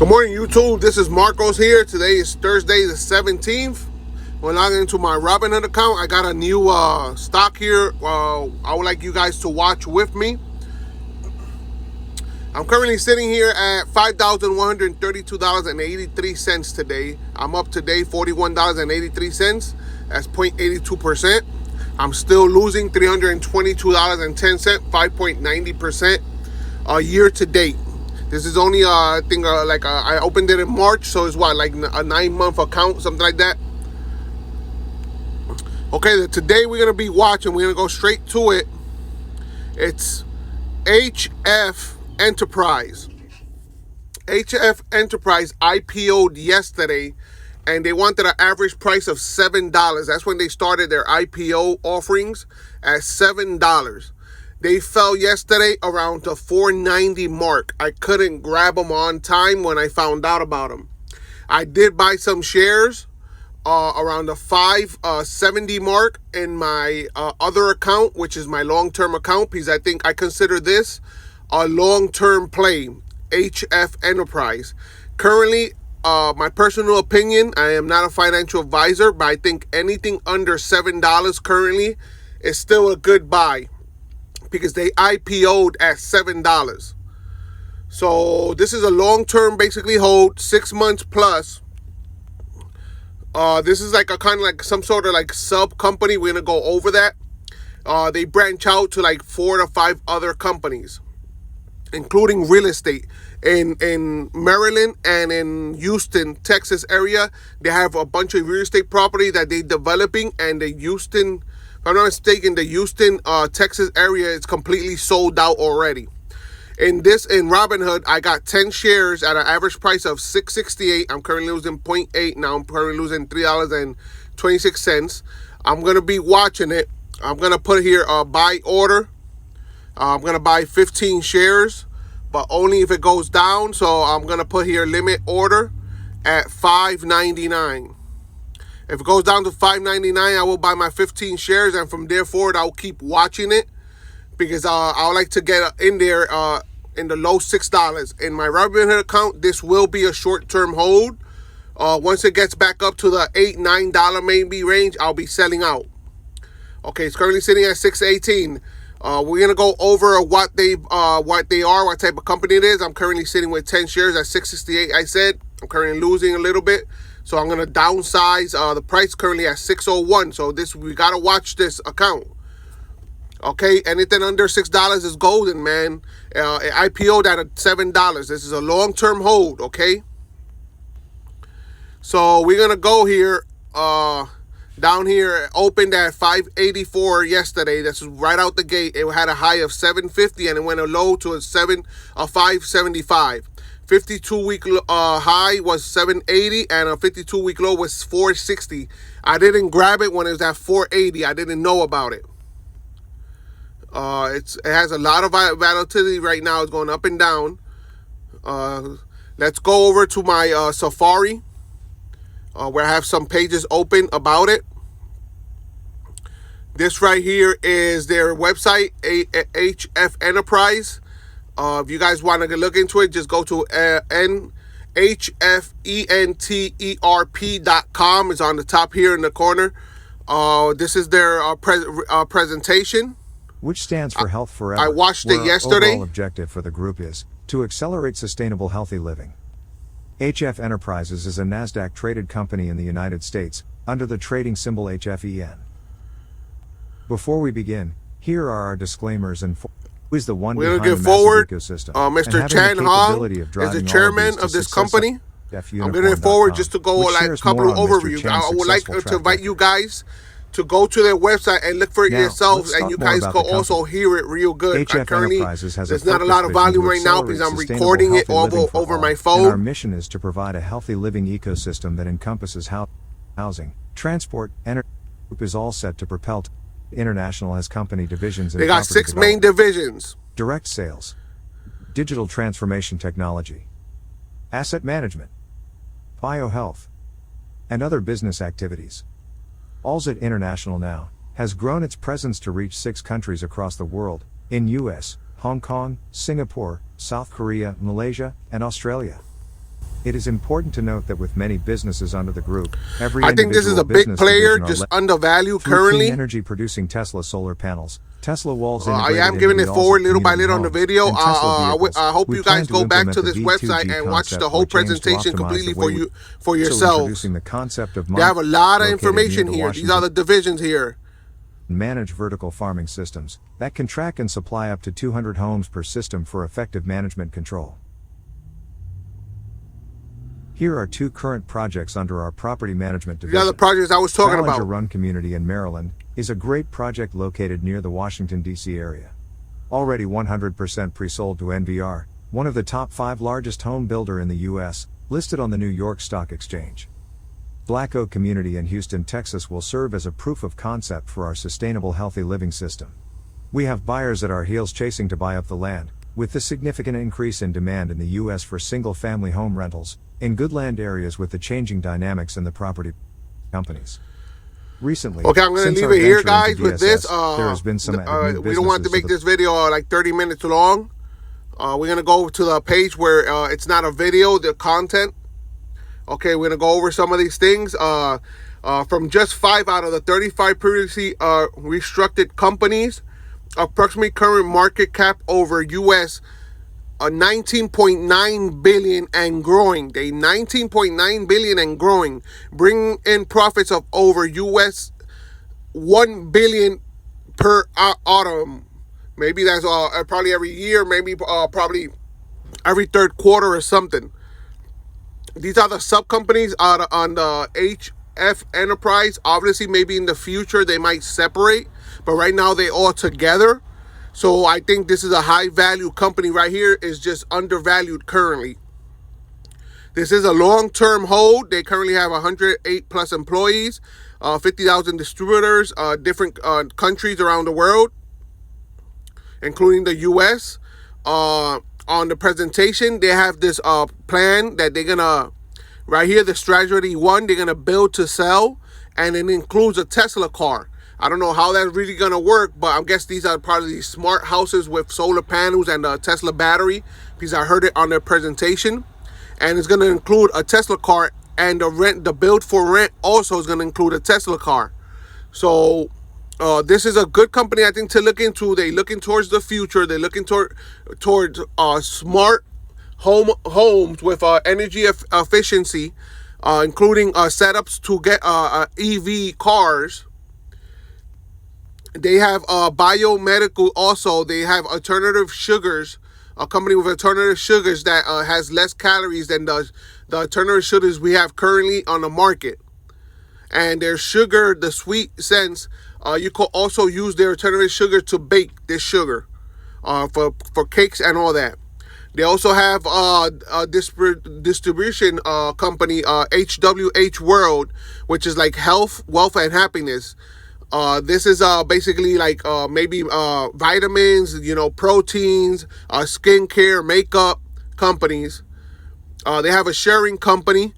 Good morning, YouTube. This is Marcos here. Today is Thursday the 17th. When I get into my Robinhood account, I got a new stock here. I would like you guys to watch with me. I'm currently sitting here at $5,132.83 today. I'm up today $41.83. That's 0.82%. I'm still losing $322.10, 5.90% year to date. This is only I opened it in March, so it's what, like a 9-month account, something like that. Okay, today we're gonna be watching. We're gonna go straight to it. It's HF Enterprise. HF Enterprise IPO'd yesterday, and they wanted an average price of $7. That's when they started their IPO offerings, at $7. They fell yesterday around the 490 mark. I couldn't grab them on time when I found out about them. I did buy some shares around the 570 mark in my other account, which is my long-term account, because I think I consider this a long-term play, HF Enterprise. Currently, my personal opinion, I am not a financial advisor, but I think anything under $7 currently is still a good buy, because they IPO'd at $7. So this is a long-term basically hold, 6 months plus. This is like a kind of like some sort of like sub company. We're gonna go over that. They branch out to like 4 to 5 other companies, including real estate. In Maryland and in Houston, Texas area, they have a bunch of real estate property that they're developing, and the Houston, if I'm not mistaken, the Houston, Texas area is completely sold out already. In Robinhood, I got 10 shares at an average price of $6.68. I'm currently losing 0.8. Now I'm currently losing $3.26. I'm going to be watching it. I'm going to put here a buy order. I'm going to buy 15 shares, but only if it goes down. So I'm going to put here limit order at $5.99. If it goes down to $5.99, I will buy my 15 shares, and from there forward, I'll keep watching it, because I would like to get in there in the low $6. In my Robinhood account, this will be a short-term hold. Once it gets back up to the $8, $9 maybe range, I'll be selling out. Okay, it's currently sitting at $6.18. We're gonna go over what they are, what type of company it is. I'm currently sitting with 10 shares at $6.68. I said I'm currently losing a little bit, so I'm gonna downsize. The price currently at $6.01. So we gotta watch this account. Okay, anything under $6 is golden, man. It IPO'd at $7. This is a long-term hold. Okay, so we're gonna go here. Down here, opened at 584 yesterday. This was right out the gate. It had a high of 750, and it went a low to a 575. 52-week high was 780, and a 52-week low was 460. I didn't grab it when it was at 480. I didn't know about it. It has a lot of volatility right now. It's going up and down. Let's go over to my Safari, where I have some pages open about it. This right here is their website, HF Enterprise. If you guys want to look into it, just go to HFENTERP.com. It's on the top here in the corner. This is their presentation, which stands for Health Forever. I watched it yesterday. Our overall objective for the group is to accelerate sustainable, healthy living. HF Enterprises is a NASDAQ-traded company in the United States, under the trading symbol HFEN. Before we begin, here are our disclaimers and who is the one we're behind gonna the get forward. ecosystem. Mr. Chan Hong is the chairman of this company. I'm going to get forward just to go like a couple of overviews. I would like to invite you guys to go to their website and look for it yourselves, and you guys can also hear it real good. Currently, there's not a lot of volume right now because I'm recording it over my phone. And our mission is to provide a healthy living ecosystem that encompasses housing, transport, energy. Group is all set to propel. International has company divisions. They got 6 main divisions: direct sales, digital transformation technology, asset management, biohealth, and other business activities. Allzit International now has grown its presence to reach 6 countries across the world, in US, Hong Kong, Singapore, South Korea, Malaysia, and Australia. It is important to note that with many businesses under the group, every I think this is a big player, just undervalued currently. Clean energy producing Tesla solar panels, Tesla walls I integrated am giving it into forward little by community little on the homes, video. and Tesla vehicles. I hope We you plan guys to go back implement to the this V2G website and watch the concept, whole which aims to presentation optimize completely the way we for also yourselves. introducing the concept of They have a lot of located information near the here. These are the divisions here. manage vertical farming systems that can track and supply up to 200 homes per system for effective management control. Here are 2 current projects under our property management division. These are the projects I was talking Ballinger about. Run Community in Maryland is a great project located near the Washington, D.C. area. Already 100% pre-sold to NVR, one of the top 5 largest home builder in the U.S., listed on the New York Stock Exchange. Black Oak Community in Houston, Texas will serve as a proof of concept for our sustainable healthy living system. We have buyers at our heels chasing to buy up the land, with the significant increase in demand in the U.S. for single-family home rentals, in good land areas with the changing dynamics in the property companies. Recently, Okay, I'm going to leave it here, guys, with this. There has been some we don't want to make this video like 30 minutes long. We're going to go to the page where it's not a video, the content. Okay, we're going to go over some of these things. From just 5 out of the 35 previously restructured companies, approximately current market cap over US 19.9 billion and growing. They 19.9 billion and growing, bringing in profits of over US 1 billion per autumn. Maybe that's probably every year, maybe probably every third quarter or something. These are the sub companies on the HF Enterprise. Obviously, maybe in the future they might separate, but right now they all together. So I think this is a high value company right here. Is just undervalued currently. This is a long-term hold. They currently have 108 plus employees, 50,000 distributors, different countries around the world, including the U.S. On the presentation, they have this plan that they're gonna, right here, the strategy 1, they're gonna build to sell, and it includes a Tesla car. I don't know how that's really going to work, but I guess these are probably these smart houses with solar panels and a Tesla battery, because I heard it on their presentation. And it's going to include a Tesla car, and the build for rent also is going to include a Tesla car. So this is a good company, I think, to look into. They're looking towards the future. They're looking towards smart homes with energy efficiency, including setups to get EV cars. They have biomedical also. They have alternative sugars, a company with alternative sugars that has less calories than the alternative sugars we have currently on the market. And their sugar, the sweet sense, you could also use their alternative sugar to bake this sugar for cakes and all that. They also have a distribution company, HWH World, which is like health, wealth, and happiness. This is basically like maybe vitamins, proteins, skincare, makeup companies. They have a sharing company.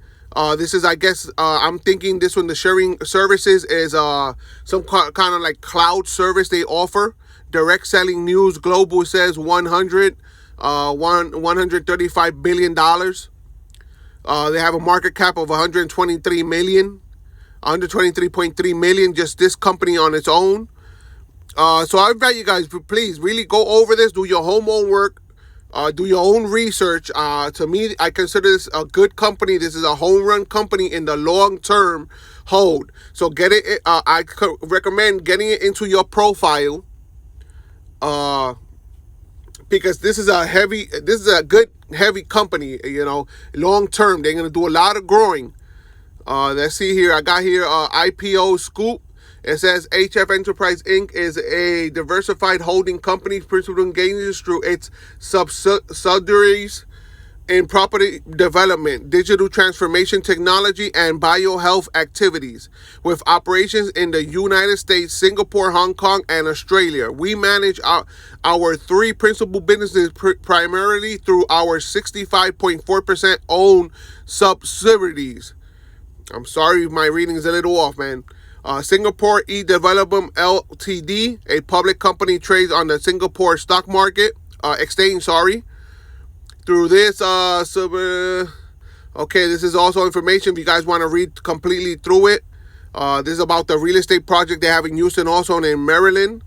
This is, I guess, I'm thinking this one, the sharing services is some kind of like cloud service they offer. Direct selling news global says $135 billion. They have a market cap of 123 million. 123.3 million, just this company on its own. So I invite you guys, please really go over this, do your homework, do your own research. To me, I consider this a good company. This is a home run company in the long term hold. So get it. I could recommend getting it into your profile, because this is a good heavy company. Long term, they're gonna do a lot of growing. Let's see here. I got here IPO scoop. It says HF Enterprise Inc. is a diversified holding company principally engages through its subsidiaries in property development, digital transformation technology, and biohealth activities, with operations in the United States, Singapore, Hong Kong, and Australia. We manage our 3 principal businesses primarily through our 65.4% owned subsidiaries. I'm sorry if my reading is a little off, man. Singapore E-Development Ltd, a public company, trades on the Singapore stock market exchange. Through this Okay, this is also information if you guys want to read completely through it. This is about the real estate project they have in Houston, also in Maryland.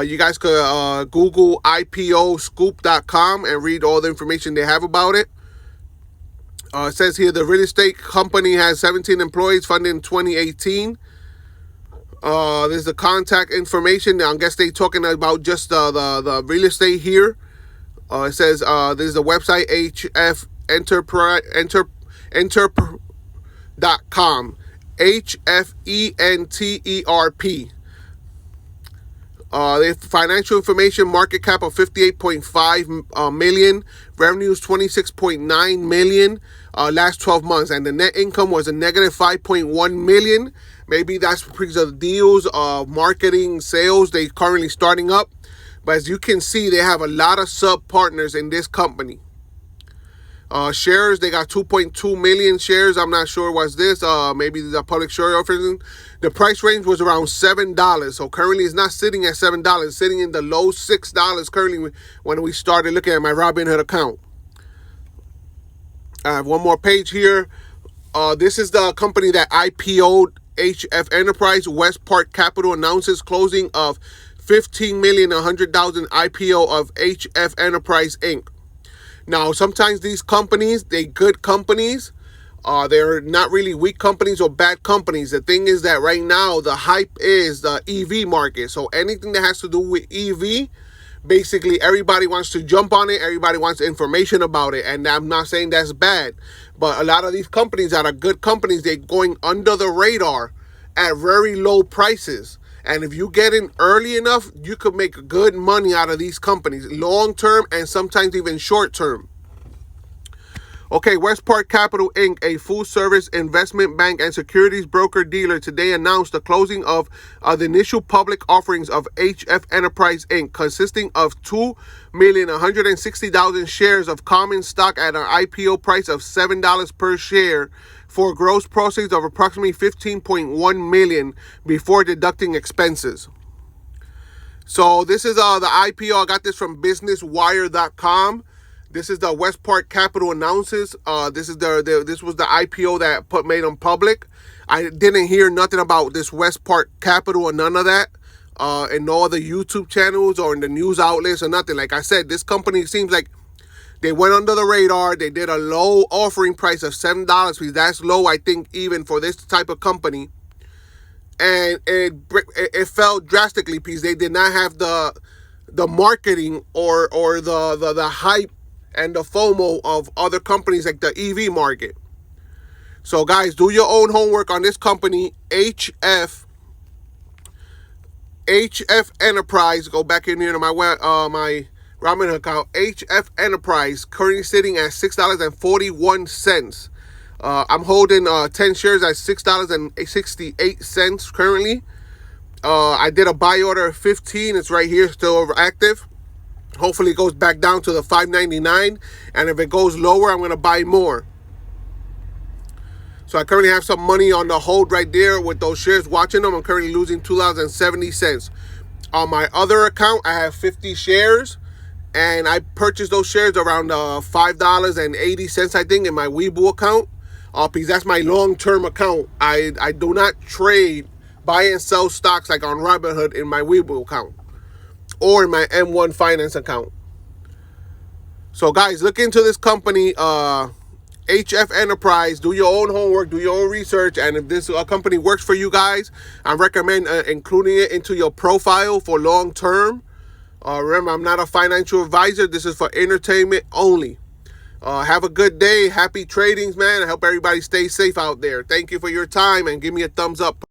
You guys could Google IPOscoop.com and read all the information they have about it. It says here the real estate company has 17 employees, funded in 2018. There's the contact information. I guess they're talking about just the real estate here. It says there's the website HFENterp.com. HFENTERP. The financial information, market cap of 58.5 million, revenues 26.9 million last 12 months, and the net income was a negative 5.1 million. Maybe that's because of the deals, marketing, sales they currently starting up. But as you can see, they have a lot of sub partners in this company. Shares, they got 2.2 million shares. I'm not sure what's this. Maybe the public share offering. The price range was around $7. So currently it's not sitting at $7. It's sitting in the low $6 currently when we started looking at my Robinhood account. I have one more page here. This is the company that IPO'd HF Enterprise. West Park Capital announces closing of $15,100,000 IPO of HF Enterprise Inc. Now, sometimes these companies, they good companies. They're not really weak companies or bad companies. The thing is that right now, the hype is the EV market. So anything that has to do with EV, basically everybody wants to jump on it. Everybody wants information about it. And I'm not saying that's bad. But a lot of these companies that are good companies, they're going under the radar at very low prices. And if you get in early enough, you could make good money out of these companies, long term and sometimes even short term. Okay, West Park Capital Inc., a full-service investment bank and securities broker-dealer, today announced the closing of the initial public offerings of HF Enterprise Inc., consisting of 2,160,000 shares of common stock at an IPO price of $7 per share for gross proceeds of approximately $15.1 million before deducting expenses. So this is the IPO. I got this from businesswire.com. This is the West Park Capital announces. This was the IPO that made them public. I didn't hear nothing about this West Park Capital or none of that. In no other YouTube channels or in the news outlets or nothing. Like I said, this company seems like they went under the radar. They did a low offering price of $7 because that's low, I think, even for this type of company. And it fell drastically because they did not have the marketing or the hype and the FOMO of other companies like the EV market. So guys, do your own homework on this company, HF Enterprise. Go back in here to my Robinhood account. HF Enterprise currently sitting at $6.41. I'm holding 10 shares at $6.68 currently. I did a buy order of 15. It's right here, still active. Hopefully it goes back down to the $5.99, and if it goes lower, I'm going to buy more. So I currently have some money on the hold right there with those shares watching them. I'm currently losing $2.70. On my other account, I have 50 shares, and I purchased those shares around $5.80, I think, in my Webull account. Because that's my long-term account. I do not trade, buy and sell stocks like on Robinhood in my Webull account or in my M1 Finance account. So guys, look into this company, HF Enterprise. Do your own homework, do your own research, and if this company works for you guys, I recommend including it into your profile for long term. Remember, I'm not a financial advisor. This is for entertainment only. Have a good day. Happy tradings, man. I hope everybody stays safe out there. Thank you for your time, and give me a thumbs up.